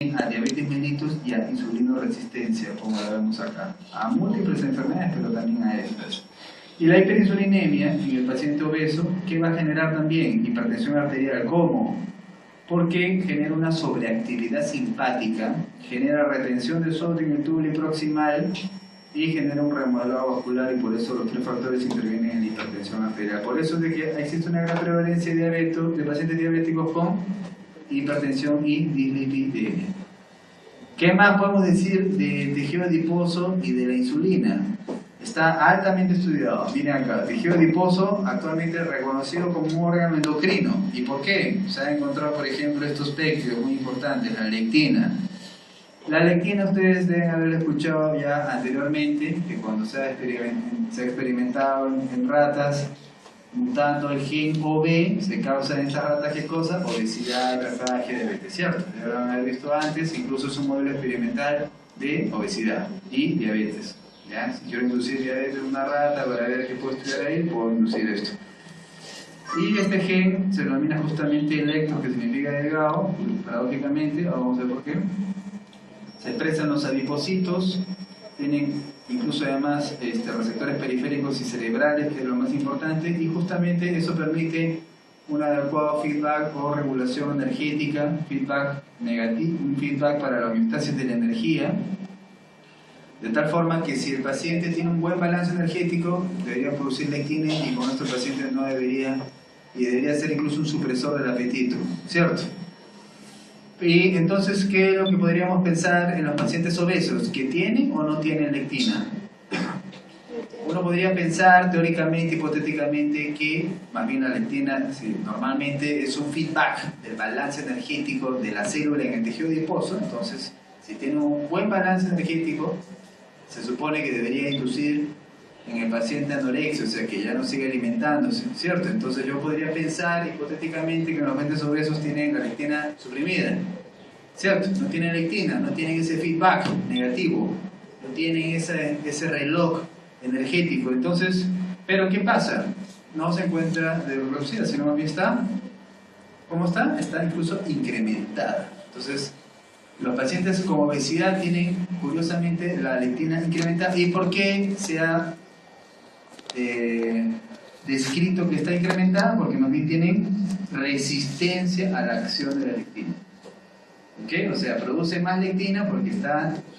a diabetes mellitus y a insulinoresistencia, como la vemos acá, a múltiples enfermedades, pero también a estas. Y la hiperinsulinemia en el paciente obeso, ¿qué va a generar también? Hipertensión arterial. ¿Cómo? Porque genera una sobreactividad simpática, genera retención de sodio en el túbulo proximal y genera un remodelado vascular, y por eso los tres factores intervienen en la hipertensión arterial. Por eso es de que existe una gran prevalencia de pacientes diabéticos con hipertensión y dislipidemia. ¿Qué más podemos decir del tejido adiposo y de la insulina? Está altamente estudiado. Miren acá, tejido adiposo actualmente reconocido como un órgano endocrino. ¿Y por qué? Se han encontrado, por ejemplo, estos péptidos muy importantes, la lectina. La lectina ustedes deben haber escuchado ya anteriormente, que cuando se ha experimentado en ratas, mutando el gen OB, se causa en estas ratas, ¿qué cosa? Obesidad, hiperfagia, diabetes, ¿cierto? Ya lo han visto antes, incluso es un modelo experimental de obesidad y diabetes. ¿Ya? Si quiero inducir diabetes en una rata para ver qué puedo estudiar ahí, puedo inducir esto. Y este gen se denomina justamente electro, que significa delgado, paradójicamente, vamos a ver por qué. Se expresan los adipocitos, tienen incluso además receptores periféricos y cerebrales, que es lo más importante, y justamente eso permite un adecuado feedback o regulación energética, feedback negativo, un feedback para la homeostasis de la energía, de tal forma que si el paciente tiene un buen balance energético, debería producir lectina, y con estos pacientes no debería, y debería ser incluso un supresor del apetito, ¿cierto? Y entonces, ¿qué es lo que podríamos pensar en los pacientes obesos? ¿Que tienen o no tienen lectina? Uno podría pensar teóricamente, hipotéticamente, que más bien la lectina normalmente es un feedback del balance energético de la célula en el tejido adiposo. Entonces, si tiene un buen balance energético, se supone que debería inducir en el paciente anorexia, o sea, que ya no sigue alimentándose, ¿cierto? Entonces yo podría pensar hipotéticamente que los pacientes obesos tienen la lectina suprimida, ¿cierto? No tienen lectina, no tienen ese feedback negativo, no tienen ese reloj energético. Entonces, ¿pero qué pasa? No se encuentra reducida, sino más bien está, ¿cómo está? Está incluso incrementada. Entonces, los pacientes con obesidad tienen, curiosamente, la lectina incrementada. ¿Y por qué se ha descrito que está incrementada? Porque más bien tienen resistencia a la acción de la lectina. ¿Okay? O sea, produce más lectina porque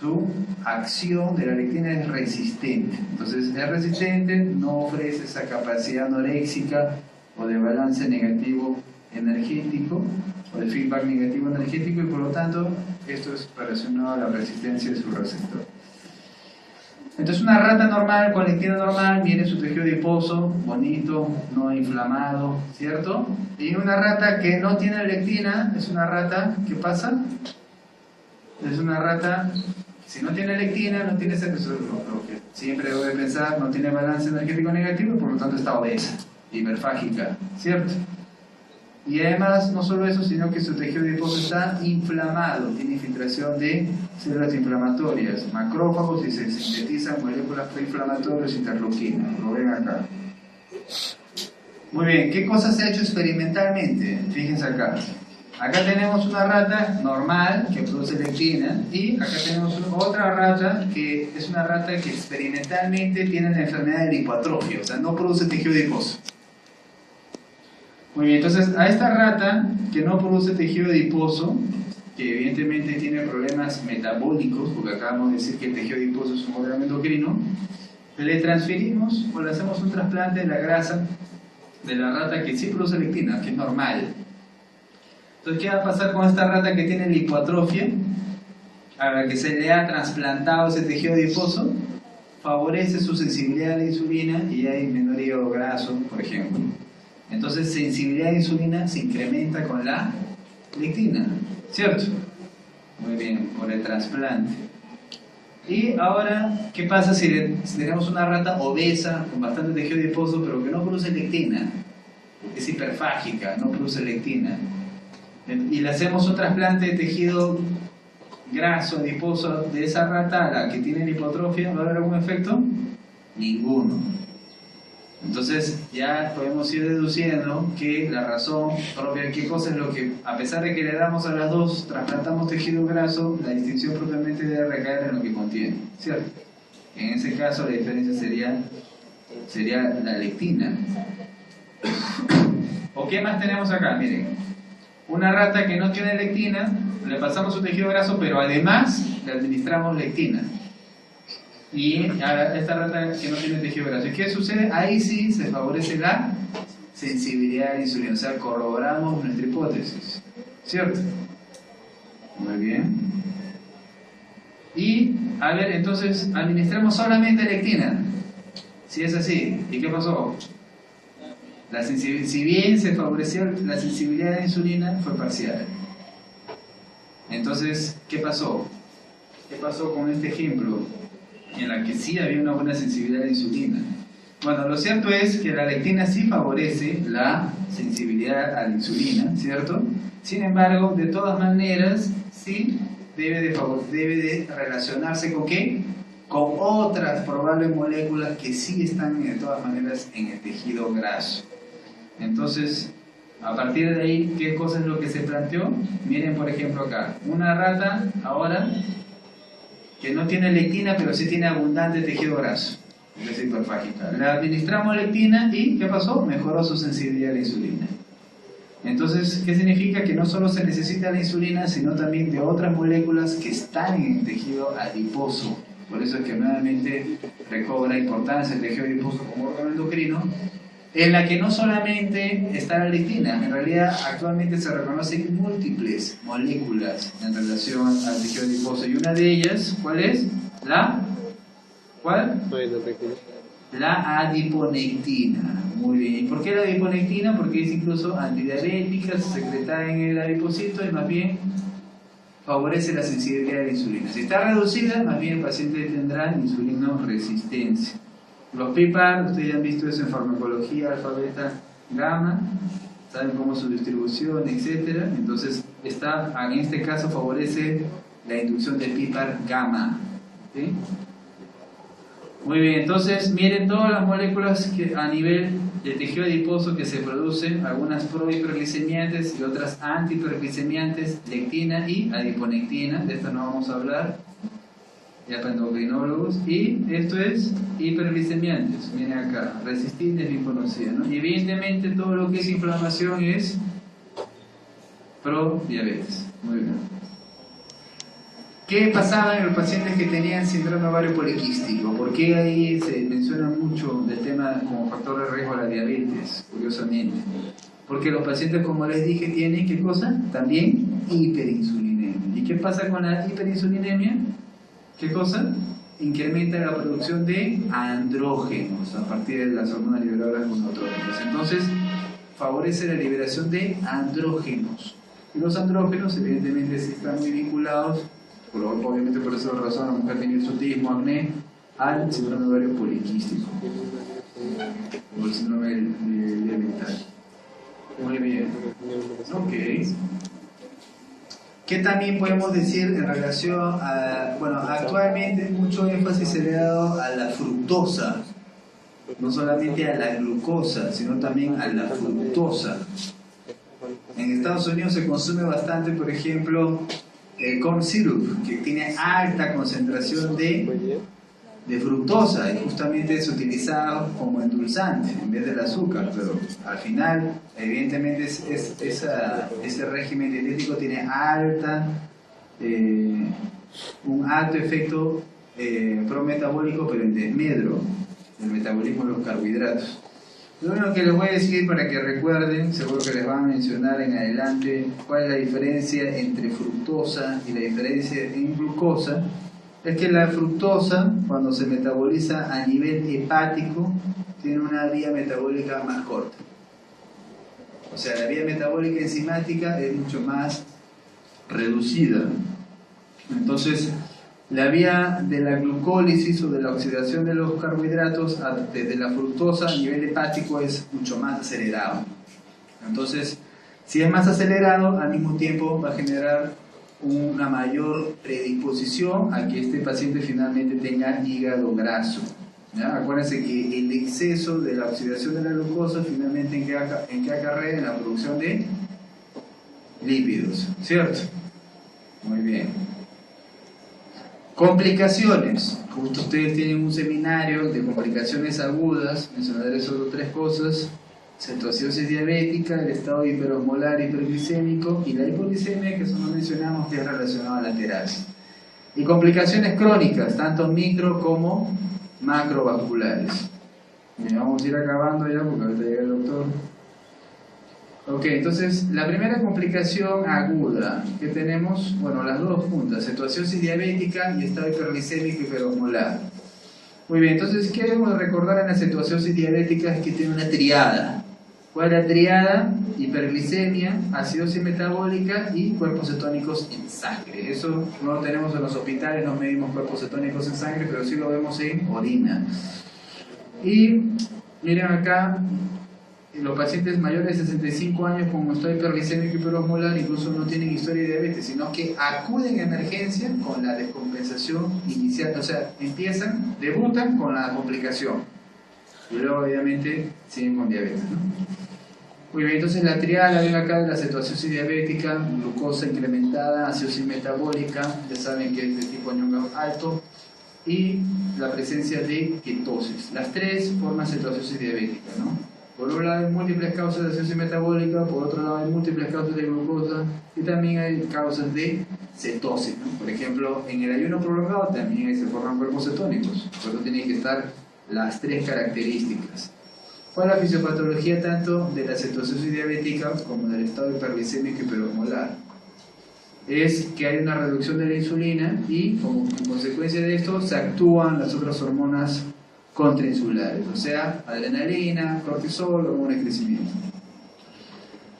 su acción de la lectina es resistente. Entonces, es resistente, no ofrece esa capacidad anoréxica o de balance negativo energético, o de feedback negativo energético, y por lo tanto esto es relacionado a la resistencia de su receptor. Entonces, una rata normal con lectina normal viene su tejido adiposo bonito, no inflamado, ¿cierto? Y una rata que no tiene lectina es una rata, ¿qué pasa? Es una rata, si no tiene lectina, no tiene lo que siempre debo de pensar, no tiene balance energético negativo, y por lo tanto está obesa, hiperfágica, ¿cierto? Y además, no solo eso, sino que su tejido adiposo está inflamado, tiene infiltración de células inflamatorias, macrófagos, y se sintetizan moléculas proinflamatorias, interleuquinas. Lo ven acá. Muy bien, ¿qué cosas se ha hecho experimentalmente? Fíjense acá. Acá tenemos una rata normal que produce lectina, y acá tenemos otra rata que es una rata que experimentalmente tiene la enfermedad de lipoatrofia, o sea, no produce tejido adiposo. Muy bien, entonces a esta rata que no produce tejido adiposo, que evidentemente tiene problemas metabólicos, porque acabamos de decir que el tejido adiposo es un órgano endocrino, le transferimos o le hacemos un trasplante de la grasa de la rata que sí produce lectina, que es normal. Entonces, ¿qué va a pasar con esta rata que tiene lipoatrofia? A la que se le ha trasplantado ese tejido adiposo, favorece su sensibilidad a la insulina y hay menor hígado graso, por ejemplo. Entonces, sensibilidad a la insulina se incrementa con la lectina, ¿cierto? Muy bien, por el trasplante. Y ahora, ¿qué pasa si tenemos una rata obesa con bastante tejido adiposo, pero que no produce lectina? Es hiperfágica, no produce lectina. Y le hacemos un trasplante de tejido graso, adiposo de esa rata a la que tiene hipotrofia, ¿va a haber algún efecto? Ninguno. Entonces ya podemos ir deduciendo que la razón propia, qué cosa es lo que, a pesar de que le damos a las dos, trasplantamos tejido graso, la distinción propiamente debe recaer en lo que contiene, ¿cierto? En ese caso la diferencia sería la lectina. ¿O qué más tenemos acá? Miren, una rata que no tiene lectina, le pasamos su tejido graso, pero además le administramos lectina. Y a esta rata que no tiene tejido graso. ¿Y qué sucede? Ahí sí se favorece la sensibilidad a la insulina, o sea, corroboramos nuestra hipótesis, ¿cierto? Muy bien. Y, a ver, entonces, administramos solamente lectina. Si es así, ¿y qué pasó? Si bien se favoreció la sensibilidad a la insulina, fue parcial. Entonces, ¿qué pasó? ¿Qué pasó con este ejemplo? En la que sí había una buena sensibilidad a la insulina. Bueno, lo cierto es que la lectina sí favorece la sensibilidad a la insulina, ¿cierto? Sin embargo, de todas maneras, sí debe de relacionarse ¿con qué? Con otras probables moléculas que sí están de todas maneras en el tejido graso. Entonces, a partir de ahí, ¿qué cosa es lo que se planteó? Miren, por ejemplo, acá, una rata ahora que no tiene lectina, pero sí tiene abundante tejido graso, es hiperfágica. Le administramos lectina y ¿qué pasó? Mejoró su sensibilidad a la insulina. Entonces, ¿qué significa? Que no solo se necesita la insulina, sino también de otras moléculas que están en el tejido adiposo. Por eso es que nuevamente recobra importancia el tejido adiposo como órgano endocrino, en la que no solamente está la lectina, en realidad actualmente se reconocen múltiples moléculas en relación al tejido adiposo, y una de ellas, ¿cuál es? ¿Cuál? La adiponectina. Muy bien. ¿Y por qué la adiponectina? Porque es incluso antidiabética, se secreta en el adipocito y más bien favorece la sensibilidad a la insulina. Si está reducida, más bien el paciente tendrá insulinoresistencia. Los PPAR, ustedes ya han visto eso en farmacología, alfa, beta, gamma, saben cómo es su distribución, etc. Entonces, en este caso favorece la inducción de PPAR gamma. ¿Sí? Muy bien, entonces miren todas las moléculas que a nivel de tejido adiposo que se producen, algunas prohiperglicemiantes y otras antihiperglicemiantes, lectina y adiponectina, de esto no vamos a hablar, ya para endocrinólogos, y esto es hiperglicemiantes, miren acá, resistina es bien conocida, ¿no? Y evidentemente todo lo que es inflamación es prodiabetes. Muy bien. ¿Qué pasaba en los pacientes que tenían síndrome ovario poliquístico? ¿Por qué ahí se menciona mucho del tema como factor de riesgo a la diabetes, curiosamente? Porque los pacientes, como les dije, tienen, ¿qué cosa? También hiperinsulinemia. ¿Y qué pasa con la hiperinsulinemia? ¿Qué cosa? Incrementa la producción de andrógenos a partir de las hormonas liberadoras gonadotrópicas. Entonces, favorece la liberación de andrógenos. Y los andrógenos, evidentemente, sí están muy vinculados, obviamente por esa razón la mujer tiene hirsutismo, acné, al síndrome ovario poliquístico o el síndrome mental. Muy bien. Ok. ¿Qué también podemos decir en relación a, bueno, actualmente mucho énfasis se le ha dado a la fructosa, no solamente a la glucosa, sino también a la fructosa. En Estados Unidos se consume bastante, por ejemplo, el corn syrup, que tiene alta concentración de fructosa, y justamente es utilizado como endulzante en vez del azúcar, pero al final, evidentemente, ese régimen dietético tiene un alto efecto prometabólico, pero en desmedro del metabolismo de los carbohidratos. Lo único que les voy a decir para que recuerden, seguro que les van a mencionar en adelante cuál es la diferencia entre fructosa y la diferencia en glucosa, es que la fructosa, cuando se metaboliza a nivel hepático, tiene una vía metabólica más corta. O sea, la vía metabólica enzimática es mucho más reducida. Entonces, la vía de la glucólisis o de la oxidación de los carbohidratos desde la fructosa a nivel hepático es mucho más acelerado. Entonces, si es más acelerado, al mismo tiempo va a generar una mayor predisposición a que este paciente finalmente tenga hígado graso. ¿Ya? Acuérdense que el exceso de la oxidación de la glucosa finalmente en qué acarrea, en la producción de lípidos, ¿cierto? Muy bien. Complicaciones. Justo ustedes tienen un seminario de complicaciones agudas. Mencionaré solo 3 cosas: cetoacidosis diabética, el estado hiperosmolar hiperglicémico y la hipoglicemia, que eso no mencionamos, que es relacionado a laterales. Y complicaciones crónicas, tanto micro como macrovasculares. Bien, vamos a ir acabando ya porque ahorita llega el doctor. Ok, entonces la primera complicación aguda que tenemos, bueno, las dos juntas, cetoacidosis diabética y estado hiperglicémico hiperosmolar. Muy bien, entonces, ¿qué debemos recordar en la cetoacidosis diabética? Es que tiene una triada. ¿Cuál es la triada? Hiperglicemia, acidosis metabólica y cuerpos cetónicos en sangre. Eso no lo tenemos en los hospitales, no medimos cuerpos cetónicos en sangre, pero sí lo vemos en orina. Y miren acá, los pacientes mayores de 65 años con estado hiperglicémico hiperosmolar incluso no tienen historia de diabetes, sino que acuden a emergencia con la descompensación inicial, o sea, debutan con la complicación y luego obviamente siguen con diabetes, ¿no? Muy bien, entonces la triada ven acá de la cetoacidosis diabética, glucosa incrementada, acidosis metabólica, ya saben que es de tipo Young alto, y la presencia de ketosis. Las 3 forman cetoacidosis diabética, ¿no? Por un lado hay múltiples causas de acidosis metabólica, por otro lado hay múltiples causas de glucosa y también hay causas de cetosis, ¿no? Por ejemplo, en el ayuno prolongado también se forman cuerpos cetónicos, por eso tienen que estar las 3 características. ¿Cuál es la fisiopatología tanto de la cetoacidosis diabética como del estado hiperglicémico hiperosmolar? Es que hay una reducción de la insulina y como en consecuencia de esto se actúan las otras hormonas contrainsulares, o sea, adrenalina, cortisol, hormona de crecimiento.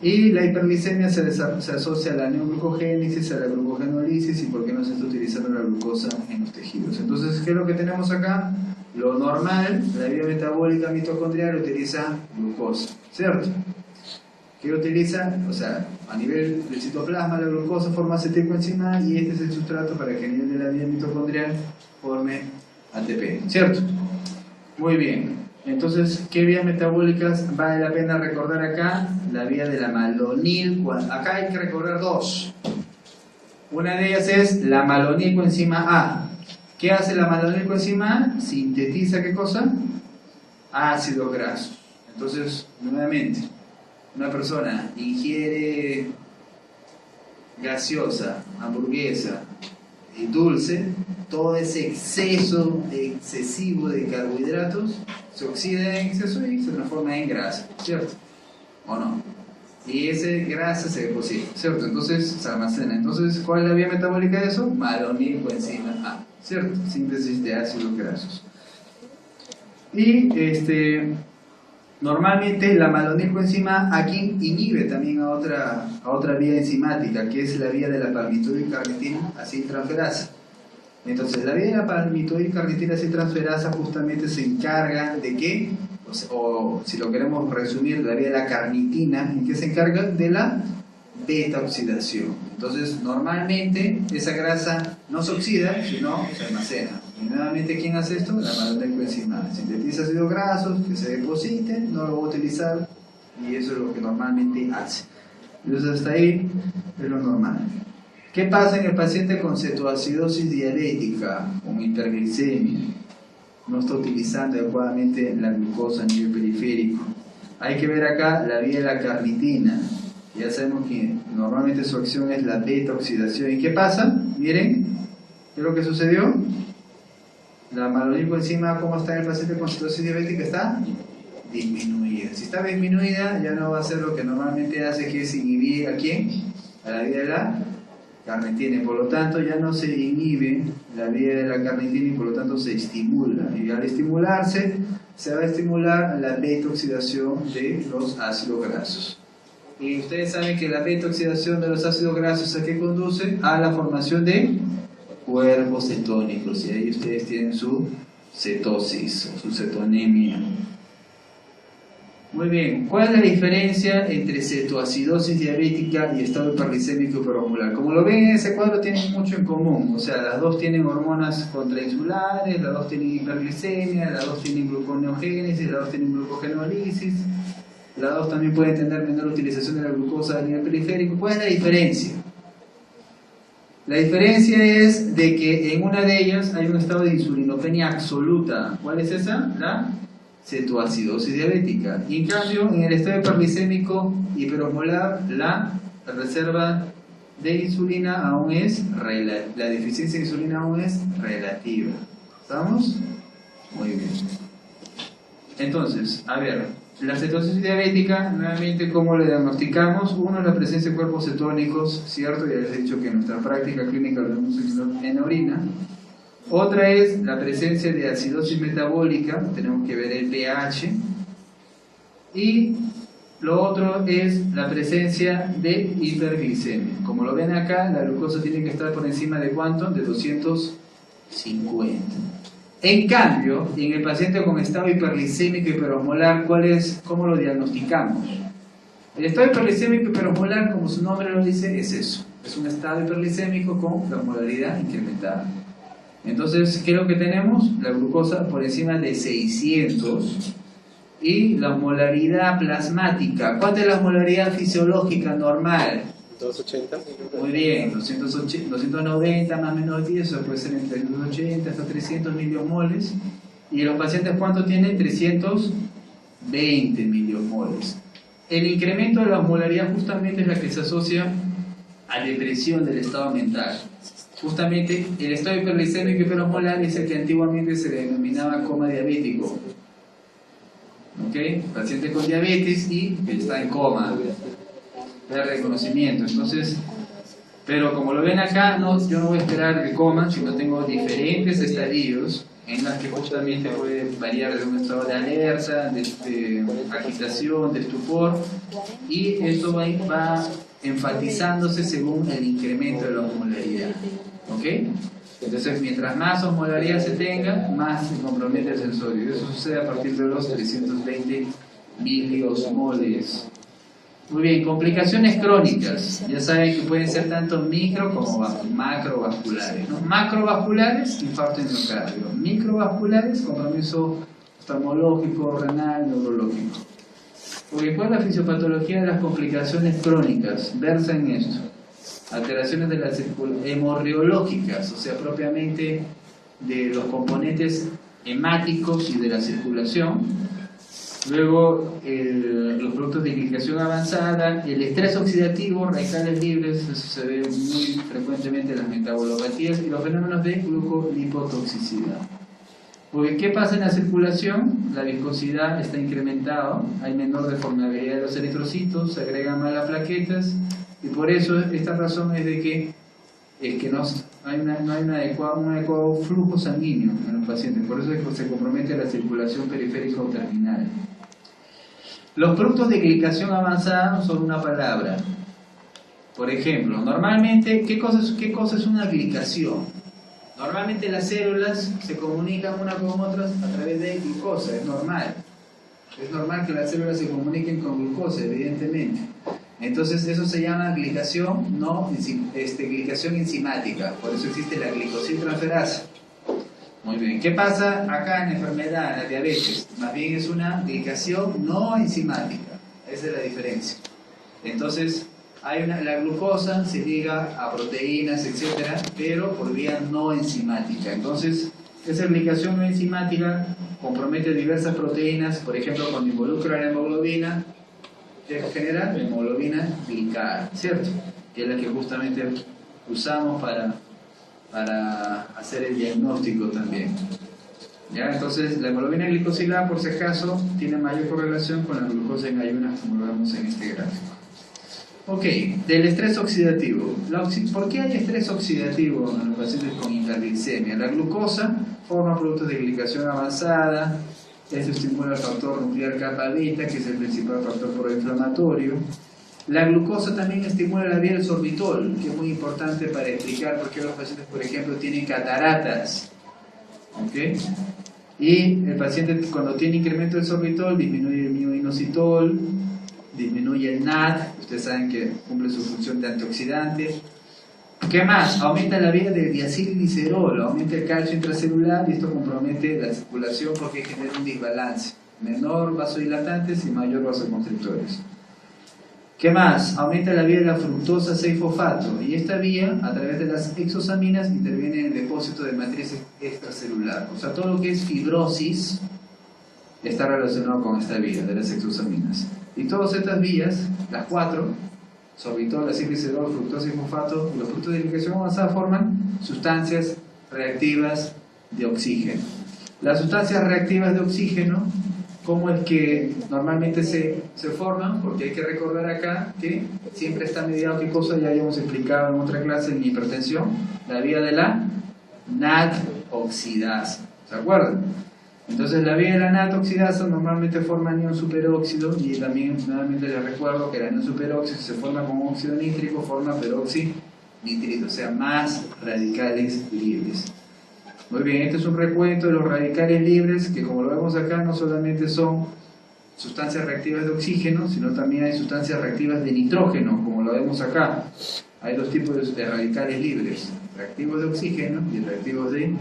Y la hiperglicemia se asocia a la neoglucogénesis, a la glucogenólisis y por qué no se está utilizando la glucosa en los tejidos. Entonces, ¿qué es lo que tenemos acá? Lo normal, la vía metabólica mitocondrial utiliza glucosa, ¿cierto? ¿Qué utiliza? O sea, a nivel del citoplasma la glucosa forma acetilcoenzima y este es el sustrato para que a nivel de la vía mitocondrial forme ATP, ¿cierto? Muy bien, entonces, ¿qué vías metabólicas vale la pena recordar acá? La vía de la malonil, acá hay que recordar 2. Una de ellas es la malonilcoenzima A. ¿Qué hace la malonilcoenzima A? Sintetiza, ¿qué cosa? Ácidos grasos. Entonces, nuevamente, una persona ingiere gaseosa, hamburguesa y dulce, todo ese exceso excesivo de carbohidratos se oxida en exceso y se transforma en grasa, ¿cierto? ¿O no? Y esa grasa se deposita, ¿cierto? Entonces se almacena. Entonces, ¿cuál es la vía metabólica de eso? Malonilcoenzima A, ¿cierto? Síntesis de ácidos grasos. Y normalmente la malonilcoenzima aquí inhibe también a otra vía enzimática, que es la vía de la palmitoylcarnitina aciltransferasa. Entonces, la vía de la palmitoylcarnitina aciltransferasa justamente se encarga de qué, o si lo queremos resumir, la vía de la carnitina, ¿en qué se encarga? De la beta oxidación. Entonces, normalmente esa grasa no se oxida, sino se almacena. Y nuevamente, ¿quién hace esto? La malonilcoenzima. Sintetiza ácidos grasos que se depositen, no lo va a utilizar, y eso es lo que normalmente hace. Entonces, hasta ahí es lo normal. ¿Qué pasa en el paciente con cetoacidosis diabética, con hiperglicemia? No está utilizando adecuadamente la glucosa a nivel periférico. Hay que ver acá la vía de la carnitina. Ya sabemos que normalmente su acción es la beta oxidación. ¿Y qué pasa? Miren, ¿qué es lo que sucedió? La malonilcoenzima, ¿cómo está en el paciente con cetoacidosis diabética? Está disminuida. Si está disminuida, ya no va a hacer lo que normalmente hace, que es inhibir ¿a quién? A la vía de la carnitina. Por lo tanto, ya no se inhibe la vía de la carnitina y por lo tanto se estimula. Y al estimularse, se va a estimular la beta oxidación de los ácidos grasos. Y ustedes saben que la beta oxidación de los ácidos grasos ¿a qué conduce? A la formación de cuerpos cetónicos, y ahí ustedes tienen su cetosis o su cetonemia. Muy bien, ¿cuál es la diferencia entre cetoacidosis diabética y estado hiperglicémico hiperosmolar? Como lo ven en ese cuadro, tienen mucho en común, o sea, las dos tienen hormonas contrainsulares, las dos tienen hiperglicemia, las dos tienen gluconeogénesis, las dos tienen glucogenólisis, las dos también pueden tener menor utilización de la glucosa a nivel periférico. ¿Cuál es la diferencia? La diferencia es de que en una de ellas hay un estado de insulinopenia absoluta. ¿Cuál es esa? La cetoacidosis diabética. Y en cambio, en el estado hiperglicémico hiperosmolar, la reserva de insulina aún es la deficiencia de insulina aún es relativa. ¿Estamos? Muy bien. Entonces, a ver, la cetosis diabética, nuevamente, ¿cómo la diagnosticamos? Uno, la presencia de cuerpos cetónicos, ¿cierto? Ya les he dicho que en nuestra práctica clínica lo vemos en la orina. Otra es la presencia de acidosis metabólica, tenemos que ver el pH. Y lo otro es la presencia de hiperglicemia. Como lo ven acá, la glucosa tiene que estar por encima de ¿cuánto? De 250. En cambio, en el paciente con estado hiperglicémico hiperosmolar, ¿cómo lo diagnosticamos? El estado hiperglicémico hiperosmolar, como su nombre lo dice, es eso. Es un estado hiperglicémico con la osmolaridad incrementada. Entonces, ¿qué es lo que tenemos? La glucosa por encima de 600 y la osmolaridad plasmática. ¿Cuánta es la osmolaridad fisiológica normal? 280. Muy bien, 290 más menos 10, eso puede ser entre 280 hasta 300 miliomoles. ¿Y los pacientes cuánto tienen? 320 miliomoles. El incremento de la osmolaridad justamente es la que se asocia a depresión del estado mental. Justamente el estado hiperglicémico hiperosmolar es el que antiguamente se le denominaba coma diabético. ¿Ok? Paciente con diabetes y está en coma. De reconocimiento. Entonces, pero como lo ven acá, yo no voy a esperar el coma, sino tengo diferentes estadios en las que justamente puede variar de un estado de alerta, de agitación, de estupor, y esto va enfatizándose según el incremento de la osmolaridad. ¿Ok? Entonces, mientras más osmolaridad se tenga, más se compromete el sensorio. Y eso sucede a partir de los 320 miliosmoles. Muy bien, complicaciones crónicas. Ya saben que pueden ser tanto micro como macrovasculares, ¿no? Macrovasculares, infarto endocardio. Microvasculares, compromiso oftalmológico, renal, neurológico. Porque ¿cuál es la fisiopatología de las complicaciones crónicas? Versa en esto. Alteraciones de las hemorreológicas, o sea, propiamente de los componentes hemáticos y de la circulación. Luego, los productos de glicación avanzada, el estrés oxidativo, radicales libres, eso se ve muy frecuentemente en las metabolopatías, y los fenómenos de glucolipotoxicidad. Porque, ¿qué pasa en la circulación? La viscosidad está incrementada, hay menor deformabilidad de los eritrocitos, se agregan más las plaquetas, y por eso esta razón es de que no hay un adecuado flujo sanguíneo en los pacientes, por eso es que se compromete la circulación periférica o terminal. Los productos de glicación avanzada son una palabra. Por ejemplo, normalmente, ¿qué cosa es una glicación? Normalmente las células se comunican unas con otras a través de glucosa, es normal. Es normal que las células se comuniquen con glucosa, evidentemente. Entonces eso se llama glicación, glicación enzimática. Por eso existe la glicosiltransferasa. Muy bien. ¿Qué pasa acá en la enfermedad, en la diabetes? Más bien es una glicación no enzimática. Esa es la diferencia. Entonces, la glucosa se liga a proteínas, etcétera, pero por vía no enzimática. Entonces, esa glicación no enzimática compromete diversas proteínas, por ejemplo, cuando involucra la hemoglobina, genera la hemoglobina glicada, ¿cierto? Que es la que justamente usamos para hacer el diagnóstico también. ¿Ya? Entonces, la hemoglobina glicosilada, por si acaso, tiene mayor correlación con la glucosa en ayunas, como lo vemos en este gráfico. Ok, del estrés oxidativo. ¿Por qué hay estrés oxidativo en los pacientes con hiperglicemia? La glucosa forma productos de glicación avanzada, eso estimula el factor nuclear kappa beta, que es el principal factor proinflamatorio. La glucosa también estimula la vía del sorbitol, que es muy importante para explicar por qué los pacientes, por ejemplo, tienen cataratas. ¿Okay? Y el paciente cuando tiene incremento del sorbitol disminuye el mioinositol, disminuye el NAD, ustedes saben que cumple su función de antioxidante. ¿Qué más? Aumenta la vía de diacilglicerol, aumenta el calcio intracelular y esto compromete la circulación porque genera un desbalance. Menor vasodilatantes y mayor vasoconstrictores. ¿Qué más? Aumenta la vía de la fructosa 6-fosfato y esta vía, a través de las exosaminas, interviene en el depósito de matriz extracelular. O sea, todo lo que es fibrosis está relacionado con esta vía de las exosaminas. Y todas estas vías, las 4, sorbitol, acilglicerol, fructosa y fosfato, los frutos de lixiviación avanzada forman sustancias reactivas de oxígeno. Las sustancias reactivas de oxígeno, ¿cómo es que normalmente se forman? Porque hay que recordar acá que siempre está mediado, ¿qué cosa? Ya habíamos explicado en otra clase en hipertensión, la vía de la NAD-oxidasa, ¿se acuerdan? Entonces la vía de la NAD-oxidasa normalmente forma anión superóxido y también nuevamente les recuerdo que el anión superóxido se forma con óxido nítrico, forma peroxinitrito, o sea, más radicales libres. Muy bien, este es un recuento de los radicales libres que, como lo vemos acá, no solamente son sustancias reactivas de oxígeno, sino también hay sustancias reactivas de nitrógeno, como lo vemos acá. Hay dos tipos de radicales libres, reactivos de oxígeno y reactivos de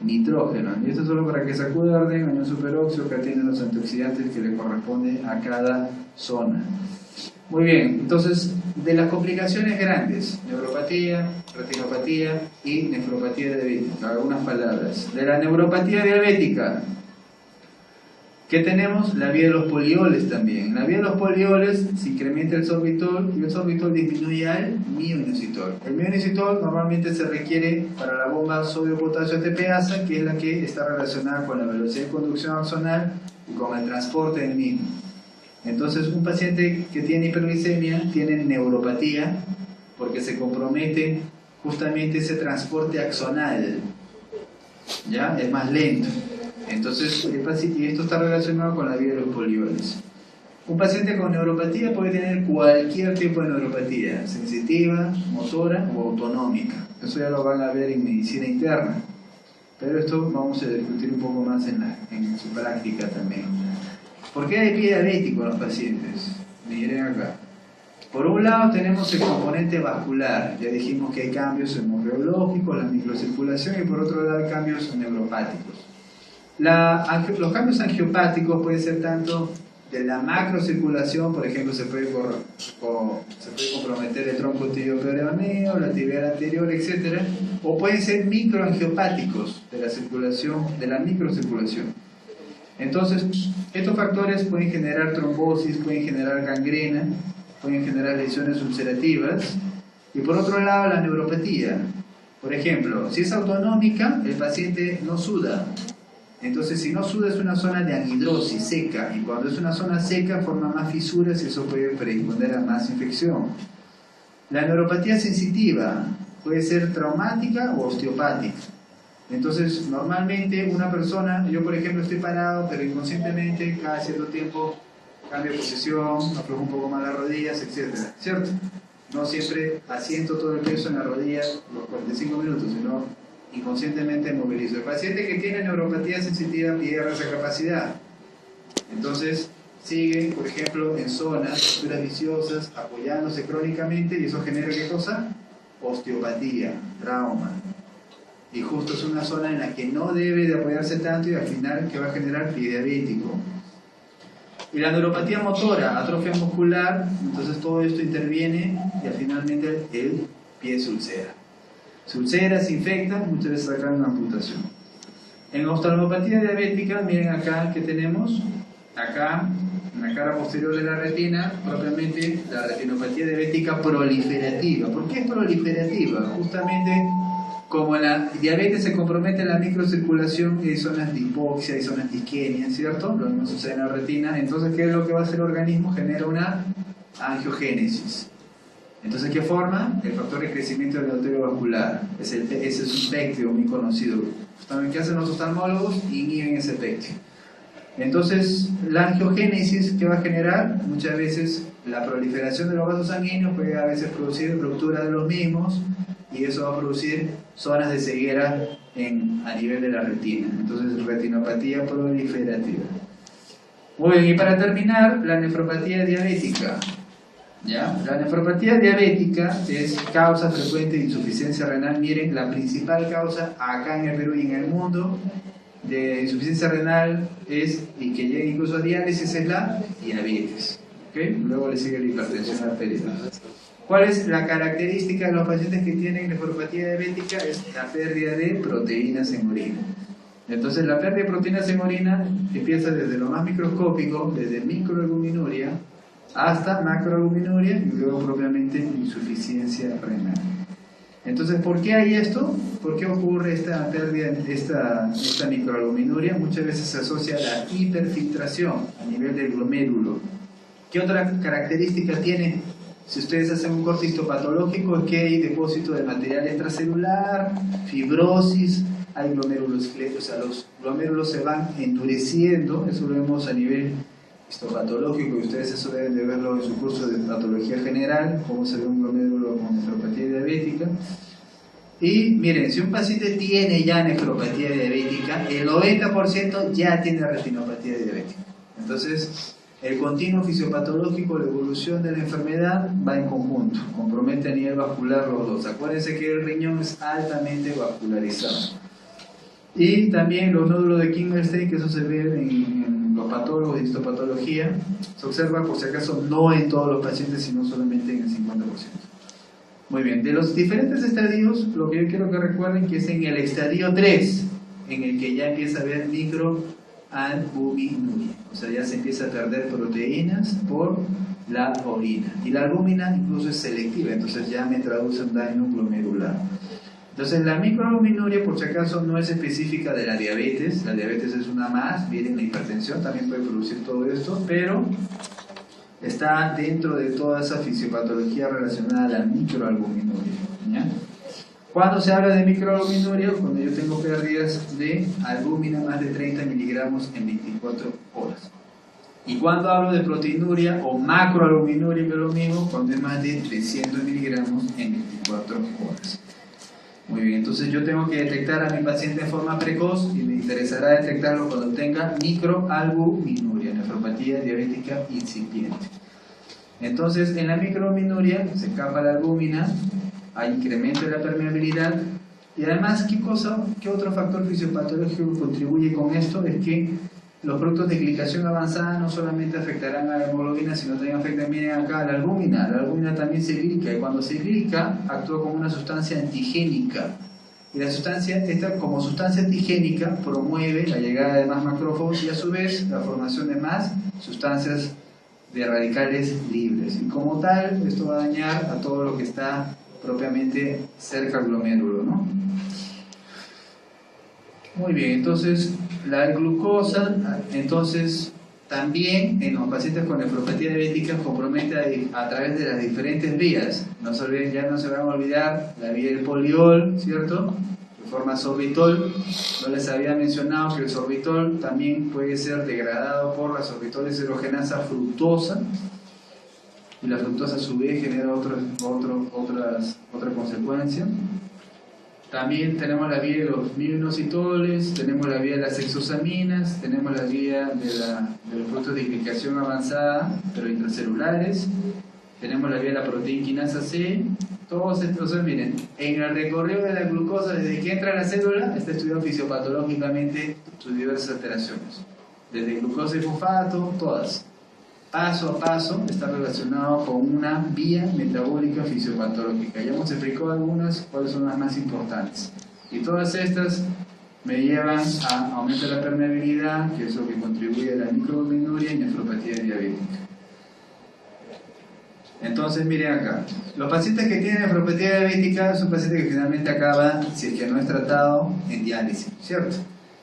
nitrógeno. Y esto es solo para que se acuerden, anión superóxido que tiene los antioxidantes que le corresponden a cada zona. Muy bien, entonces, de las complicaciones grandes, neuropatía, retinopatía y nefropatía diabética, algunas palabras. De la neuropatía diabética, ¿qué tenemos? La vía de los polioles también. En la vía de los polioles se incrementa el sorbitol y el sorbitol disminuye al mioinositol. El mioinositol normalmente se requiere para la bomba sodio-potasio ATPasa, que es la que está relacionada con la velocidad de conducción axonal y con el transporte del mismo. Entonces, un paciente que tiene hiperglicemia tiene neuropatía porque se compromete justamente ese transporte axonal, ¿ya? Es más lento. Entonces, y esto está relacionado con la vía de los polioles. Un paciente con neuropatía puede tener cualquier tipo de neuropatía, sensitiva, motora o autonómica. Eso ya lo van a ver en medicina interna. Pero esto vamos a discutir un poco más en su práctica también. ¿Por qué hay pie diabético en los pacientes? Miren acá. Por un lado tenemos el componente vascular, ya dijimos que hay cambios hemorreológicos, la microcirculación, y por otro lado hay cambios neuropáticos. Los cambios angiopáticos pueden ser tanto de la macrocirculación, por ejemplo, se puede comprometer el tronco tibio-peroneo, la tibial anterior, etc. O pueden ser microangiopáticos de la circulación, de la microcirculación. Entonces, estos factores pueden generar trombosis, pueden generar gangrena, pueden generar lesiones ulcerativas. Y por otro lado, la neuropatía. Por ejemplo, si es autonómica, el paciente no suda. Entonces, si no suda, es una zona de anhidrosis seca. Y cuando es una zona seca, forma más fisuras y eso puede predisponer a más infección. La neuropatía sensitiva puede ser traumática o osteopática. Entonces, normalmente una persona, yo por ejemplo estoy parado, pero inconscientemente cada cierto tiempo cambio de posición, aflojo un poco más las rodillas, etc. ¿Cierto? No siempre asiento todo el peso en la rodilla los 45 minutos, sino inconscientemente movilizo. El paciente que tiene neuropatía sensitiva pierde esa capacidad. Entonces, sigue, por ejemplo, en zonas, fracturas viciosas, apoyándose crónicamente y eso genera ¿qué cosa? Osteopatía, trauma. Y justo es una zona en la que no debe de apoyarse tanto y al final que va a generar pie diabético. Y la neuropatía motora, atrofia muscular, entonces todo esto interviene y finalmente el pie se ulcera. Se ulcera, se infecta, muchas veces sacan una amputación. En oftalmopatía diabética, miren acá que tenemos, acá en la cara posterior de la retina, propiamente la retinopatía diabética proliferativa. ¿Por qué es proliferativa? Justamente como la diabetes se compromete en la microcirculación, hay zonas de hipoxia, hay zonas de isquemia, ¿cierto? Lo mismo sucede en la retina. Entonces, ¿qué es lo que va a hacer el organismo? Genera una angiogénesis. Entonces, ¿qué forma? El factor de crecimiento del arterio vascular. Ese es un pectio muy conocido. Justamente, ¿qué hacen los oftalmólogos? Inhiben ese pectio. Entonces, la angiogénesis, ¿qué va a generar? Muchas veces la proliferación de los vasos sanguíneos puede a veces producir ruptura de los mismos y eso va a producir zonas de ceguera a nivel de la retina. Entonces, retinopatía proliferativa. Muy bien, y para terminar, la nefropatía diabética. ¿Ya? La nefropatía diabética es causa frecuente de insuficiencia renal. Miren, la principal causa acá en el Perú y en el mundo de insuficiencia renal y que llega incluso a diálisis es la diabetes. ¿Okay? Luego le sigue la hipertensión arterial. ¿Cuál es la característica de los pacientes que tienen nefropatía diabética? Es la pérdida de proteínas en orina. Entonces la pérdida de proteínas en orina empieza desde lo más microscópico, desde microalbuminuria hasta macroalbuminuria y luego propiamente insuficiencia renal. Entonces, ¿por qué hay esto? ¿Por qué ocurre esta pérdida, esta microalbuminuria? Muchas veces se asocia a la hiperfiltración a nivel del glomérulo. ¿Qué otra característica tiene? Si ustedes hacen un corte histopatológico, es que hay depósito de material extracelular, fibrosis, hay glomérulos, o sea, los glomérulos se van endureciendo, eso lo vemos a nivel histopatológico, y ustedes eso deben de verlo en su curso de patología general, cómo se ve un glomérulo con nefropatía diabética. Y miren, si un paciente tiene ya nefropatía diabética, el 90% ya tiene retinopatía diabética. Entonces, el continuo fisiopatológico, la evolución de la enfermedad va en conjunto, compromete a nivel vascular los dos. Acuérdense que el riñón es altamente vascularizado. Y también los nódulos de Kimmelstein, que eso se ve en los patólogos de histopatología, se observa por si acaso no en todos los pacientes, sino solamente en el 50%. Muy bien, de los diferentes estadios, lo que yo quiero que recuerden que es en el estadio 3, en el que ya empieza a haber microalbuminuria, o sea, ya se empieza a perder proteínas por la orina. Y la albúmina incluso es selectiva, entonces ya me traduce un daño glomerular. Entonces la microalbuminuria, por si acaso, no es específica de la diabetes es una más, bien, la hipertensión también puede producir todo esto, pero está dentro de toda esa fisiopatología relacionada a la microalbuminuria, ¿ya? Cuando se habla de microalbuminuria, cuando yo tengo pérdidas de albúmina más de 30 miligramos en 24 horas. Y cuando hablo de proteinuria o macroalbuminuria, que es lo mismo, cuando es más de 300 miligramos en 24 horas. Muy bien, entonces yo tengo que detectar a mi paciente de forma precoz y me interesará detectarlo cuando tenga microalbuminuria, nefropatía diabética incipiente. Entonces, en la microalbuminuria se escapa la albúmina, hay incremento de la permeabilidad y además, ¿qué otro factor fisiopatológico contribuye con esto? Es que los productos de glicación avanzada no solamente afectarán a la hemoglobina, sino también afectan, miren acá, a la albúmina. La albúmina también se glica y cuando se glica actúa como una sustancia antigénica. Y la sustancia, esta como sustancia antigénica, promueve la llegada de más macrófagos y a su vez la formación de más sustancias de radicales libres. Y como tal, esto va a dañar a todo lo que está propiamente cerca al glomérulo, ¿no? Muy bien, entonces la glucosa, entonces también en los pacientes con nefropatía diabética compromete a través de las diferentes vías. No se olviden, ya no se van a olvidar la vía del poliol, ¿cierto? Que forma sorbitol. No les había mencionado que el sorbitol también puede ser degradado por la sorbitol deshidrogenasa fructosa. Y la fructosa a su vez genera otra consecuencia. También tenemos la vía de los mioinositoles, tenemos la vía de las exosaminas, tenemos la vía de los productos de glicación avanzada, pero intracelulares, tenemos la vía de la proteína quinasa C, todos estos, miren, en el recorrido de la glucosa desde que entra a la célula está estudiado fisiopatológicamente sus diversas alteraciones, desde glucosa y fosfato, todas. Paso a paso está relacionado con una vía metabólica fisiopatológica. Ya hemos explicado algunas, cuáles son las más importantes. Y todas estas me llevan a aumentar la permeabilidad, que es lo que contribuye a la microalbuminuria y nefropatía diabética. Entonces, miren acá. Los pacientes que tienen nefropatía diabética son pacientes que finalmente acaban, si es que no es tratado, en diálisis, ¿cierto?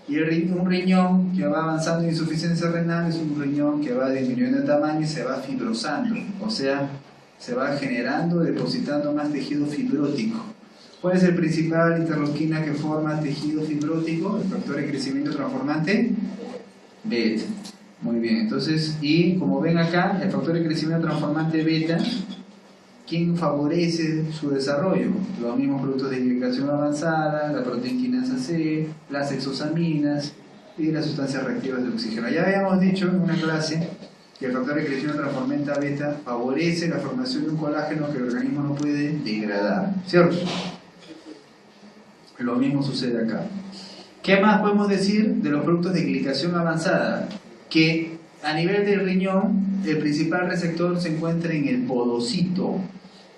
Y un riñón que va avanzando en insuficiencia renal es un riñón que va disminuyendo de tamaño y se va fibrosando, o sea, se va generando, depositando más tejido fibrótico. ¿Cuál es el principal interleuquina que forma tejido fibrótico? El factor de crecimiento transformante beta. Muy bien, entonces, y como ven acá, el factor de crecimiento transformante beta ¿quién favorece su desarrollo? Los mismos productos de glicación avanzada, la proteínasa C, las exosaminas y las sustancias reactivas de oxígeno. Ya habíamos dicho en una clase que el factor de crecimiento transformante beta favorece la formación de un colágeno que el organismo no puede degradar, ¿cierto? Lo mismo sucede acá. ¿Qué más podemos decir de los productos de glicación avanzada? Que a nivel del riñón, el principal receptor se encuentra en el podocito.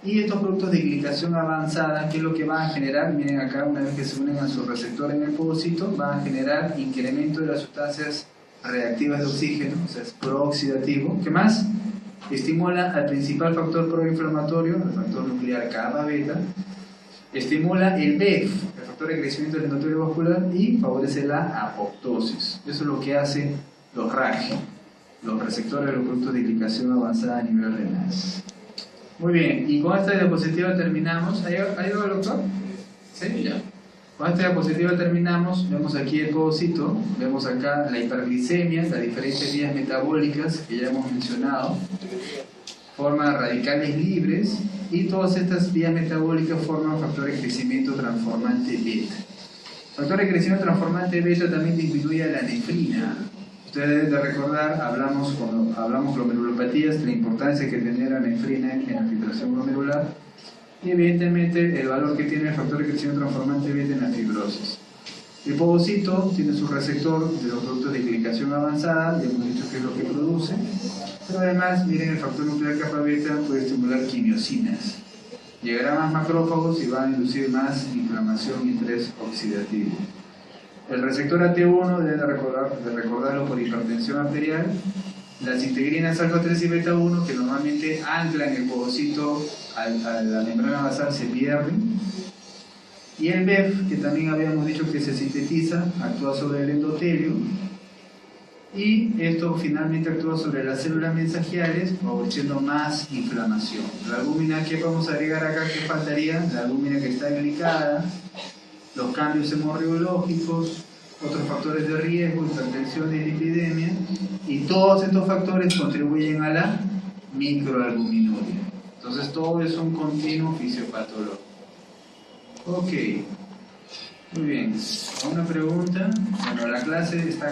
Y estos productos de glicación avanzada, ¿qué es lo que van a generar? Miren acá, una vez que se unen a su receptor en el podocito, van a generar incremento de las sustancias reactivas de oxígeno, o sea, es prooxidativo. ¿Qué más? Estimula al principal factor proinflamatorio, el factor nuclear kappa beta. Estimula el BEF, el factor de crecimiento del endotelio vascular, y favorece la apoptosis. Eso es lo que hacen los RAG, los receptores de los productos de glicación avanzada a nivel renal. Muy bien, y con esta diapositiva terminamos. ¿Ha llegado el doctor? ¿Sí? Ya. Con esta diapositiva terminamos. Vemos aquí el podocito, vemos acá la hiperglicemia, las diferentes vías metabólicas que ya hemos mencionado, forman radicales libres, y todas estas vías metabólicas forman factor de crecimiento transformante beta. El factor de crecimiento transformante beta también disminuye la nefrina. Ustedes deben de recordar, cuando hablamos glomerulopatías, la importancia que tiene la nefrina en la filtración glomerular, y evidentemente el valor que tiene el factor de crecimiento transformante beta en la fibrosis. El podocito tiene su receptor de los productos de glicación avanzada, ya hemos dicho que es lo que produce, pero además, miren, el factor nuclear kappa beta puede estimular quimiosinas. Llegará más macrófagos y va a inducir más inflamación y estrés oxidativo. El receptor AT1 deben de recordarlo por hipertensión arterial. Las integrinas alfa 3 y beta 1, que normalmente anclan el podocito a la membrana basal, se pierden. Y el BEF, que también habíamos dicho que se sintetiza, actúa sobre el endotelio, y esto finalmente actúa sobre las células mensagiales, favoreciendo más inflamación. La albúmina, ¿qué vamos a agregar acá? ¿Qué faltaría? La albúmina que está glicada, los cambios hemorreológicos, otros factores de riesgo, hipertensión y lipidemia, y todos estos factores contribuyen a la microalbuminuria. Entonces todo es un continuo fisiopatológico. Ok, muy bien. ¿Alguna pregunta? Bueno, la clase está